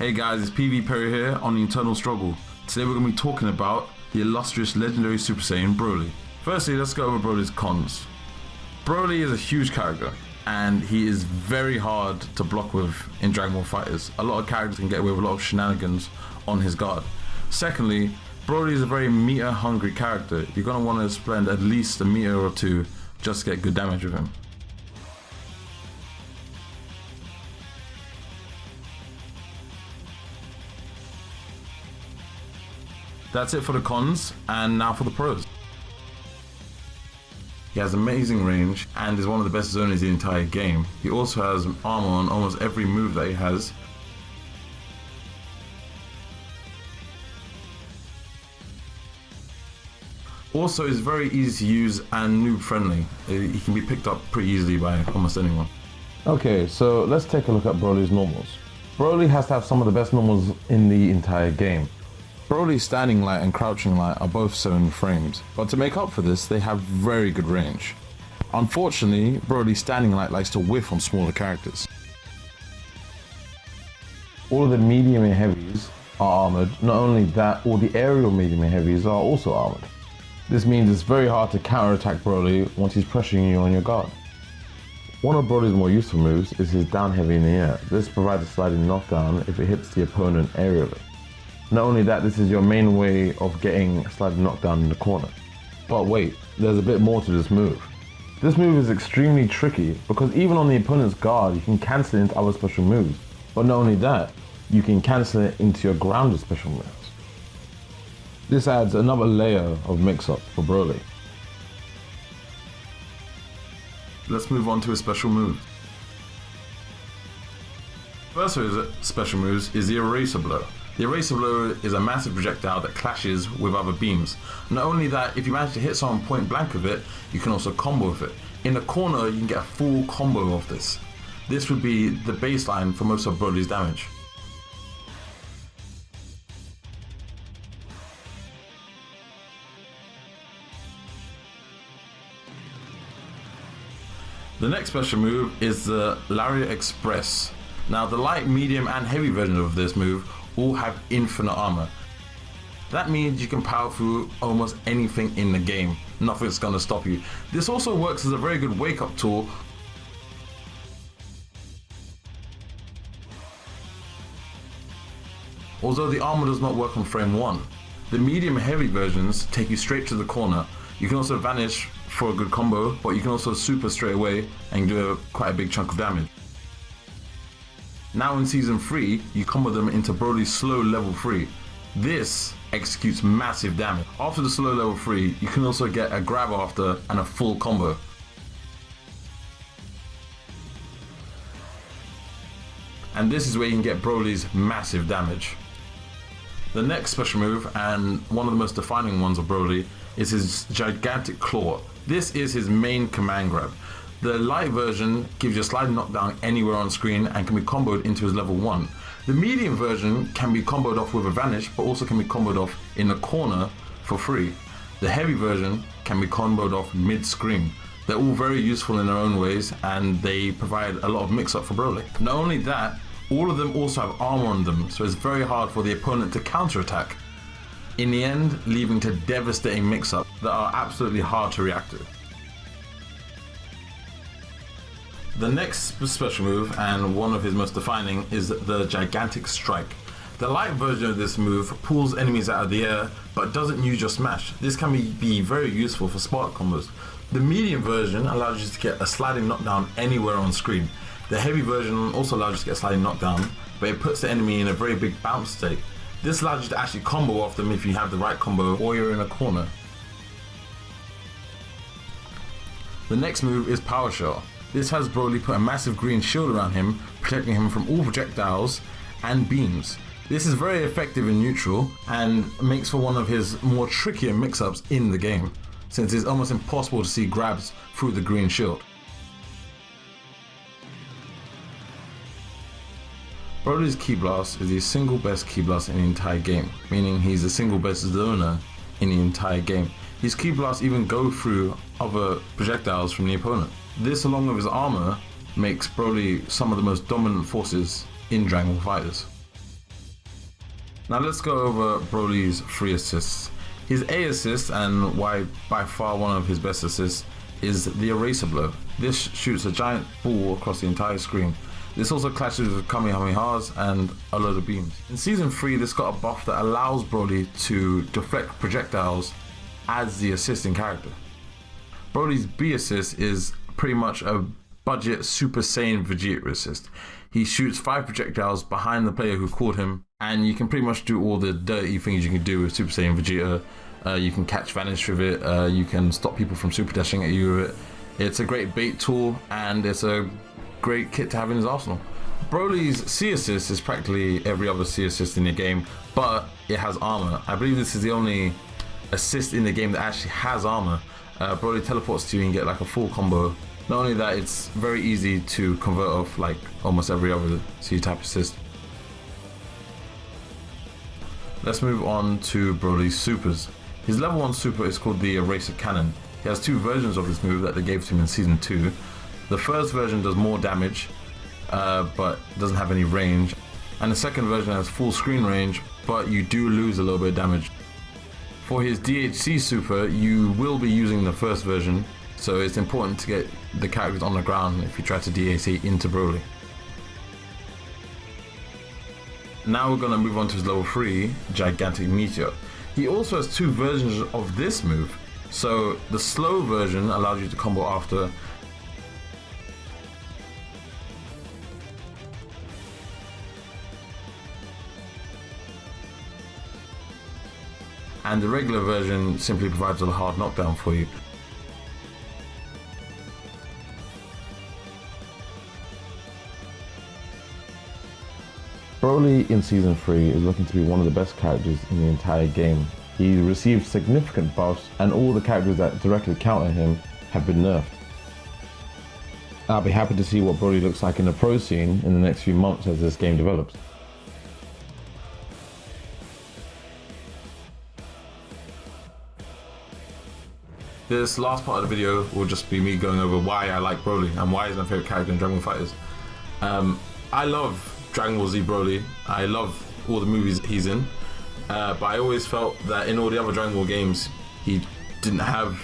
Hey guys, it's PV Perry here on the Eternal Struggle. Today we're going to be talking about the illustrious legendary Super Saiyan Broly. Firstly, let's go over Broly's cons. Broly is a huge character and he is very hard to block with in Dragon Ball FighterZ. A lot of characters can get away with a lot of shenanigans on his guard. Secondly, Broly is a very meter hungry character. You're going to want to spend at least a meter or two just to get good damage with him. That's it for the cons, and now for the pros. He has amazing range and is one of the best zoners in the entire game. He also has armor on almost every move that he has. Also, he's very easy to use and noob friendly. He can be picked up pretty easily by almost anyone. Okay, so let's take a look at Broly's normals. Broly has to have some of the best normals in the entire game. Broly's standing light and crouching light are both 7 frames, but to make up for this, they have very good range. Unfortunately, Broly's standing light likes to whiff on smaller characters. All of the medium and heavies are armored. Not only that, all the aerial medium and heavies are also armored. This means it's very hard to counterattack Broly once he's pressuring you on your guard. One of Broly's more useful moves is his down heavy in the air. This provides a sliding knockdown if it hits the opponent aerially. Not only that, this is your main way of getting a sliding knockdown in the corner. But wait, there's a bit more to this move. This move is extremely tricky because even on the opponent's guard, you can cancel it into other special moves. But not only that, you can cancel it into your grounded special moves. This adds another layer of mix-up for Broly. Let's move on to his special moves. First of his special moves is the Eraser Blow. The Eraser Blow is a massive projectile that clashes with other beams. Not only that, if you manage to hit someone point blank with it, you can also combo with it. In the corner, you can get a full combo of this. This would be the baseline for most of Broly's damage. The next special move is the Lariot Express. Now the light, medium and heavy versions of this move all have infinite armor. That means you can power through almost anything in the game. Nothing's gonna stop you. This also works as a very good wake-up tool. Although the armor does not work on frame 1. The medium and heavy versions take you straight to the corner. You can also vanish for a good combo, but you can also super straight away and do quite a big chunk of damage. Now in Season 3, you combo them into Broly's slow level 3. This executes massive damage. After the slow level 3, you can also get a grab after and a full combo. And this is where you can get Broly's massive damage. The next special move, and one of the most defining ones of Broly, is his gigantic claw. This is his main command grab. The light version gives you a sliding knockdown anywhere on screen and can be comboed into his level 1. The medium version can be comboed off with a vanish, but also can be comboed off in the corner for free. The heavy version can be comboed off mid-screen. They're all very useful in their own ways and they provide a lot of mix-up for Broly. Not only that, all of them also have armor on them, so it's very hard for the opponent to counterattack. In the end, leading to devastating mix-up that are absolutely hard to react to. The next special move, and one of his most defining, is the Gigantic Strike. The light version of this move pulls enemies out of the air, but doesn't use your smash. This can be very useful for spark combos. The medium version allows you to get a sliding knockdown anywhere on screen. The heavy version also allows you to get a sliding knockdown, but it puts the enemy in a very big bounce state. This allows you to actually combo off them if you have the right combo or you're in a corner. The next move is Power Shell. This has Broly put a massive green shield around him, protecting him from all projectiles and beams. This is very effective in neutral and makes for one of his more trickier mix-ups in the game, since it's almost impossible to see grabs through the green shield. Broly's Ki Blast is the single best Ki Blast in the entire game, meaning he's the single best zoner in the entire game. His Ki Blasts even go through other projectiles from the opponent. This, along with his armor, makes Broly some of the most dominant forces in Dragon Ball FighterZ. Now let's go over Broly's 3 assists. His A assist, and why by far one of his best assists, is the eraser blow. This shoots a giant ball across the entire screen. This also clashes with Kamehamehas and a load of beams. In Season 3, this got a buff that allows Broly to deflect projectiles as the assisting character. Broly's B assist is pretty much a budget Super Saiyan Vegeta assist. He shoots 5 projectiles behind the player who caught him, and you can pretty much do all the dirty things you can do with Super Saiyan Vegeta. You can catch vanish with it, you can stop people from super dashing at you with it. It's a great bait tool, and it's a great kit to have in his arsenal. Broly's C assist is practically every other C assist in the game, but it has armor. I believe this is the only assist in the game that actually has armor. Broly teleports to you and get like a full combo. Not only that, it's very easy to convert off like almost every other C type assist. Let's move on to Broly's supers. His level 1 super is called the Eraser Cannon. He has 2 versions of this move that they gave to him in Season 2. The first version does more damage, but doesn't have any range. And the second version has full screen range, but you do lose a little bit of damage. For his DHC super, you will be using the first version, so it's important to get the characters on the ground if you try to DHC into Broly. Now we're going to move on to his level 3, Gigantic Meteor. He also has 2 versions of this move. So the slow version allows you to combo after, and the regular version simply provides a hard knockdown for you. Broly in Season 3 is looking to be one of the best characters in the entire game. He received significant buffs, and all the characters that directly counter him have been nerfed. I'll be happy to see what Broly looks like in the pro scene in the next few months as this game develops. This last part of the video will just be me going over why I like Broly and why he's my favorite character in Dragon Ball FighterZ. I love Dragon Ball Z Broly. I love all the movies he's in, but I always felt that in all the other Dragon Ball games he didn't have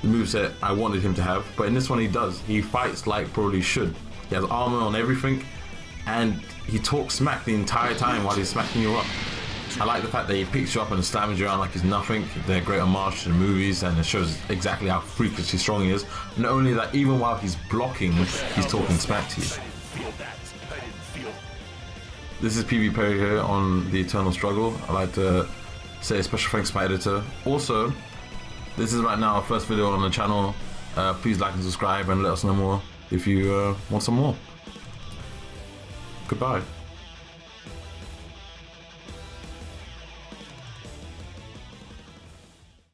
the moveset I wanted him to have, but in this one he does. He fights like Broly should. He has armor on everything, and he talks smack the entire time while he's smacking you up. I like the fact that he picks you up and slams you around like he's nothing. They're a great homage to the movies, and it shows exactly how freakishly strong he is. Not only that, even while he's blocking, he's talking smack to you. This is PB Perry here on The Eternal Struggle. I'd like to say a special thanks to my editor. Also, this is right now our first video on the channel. Please like and subscribe and let us know more if you want some more. Goodbye.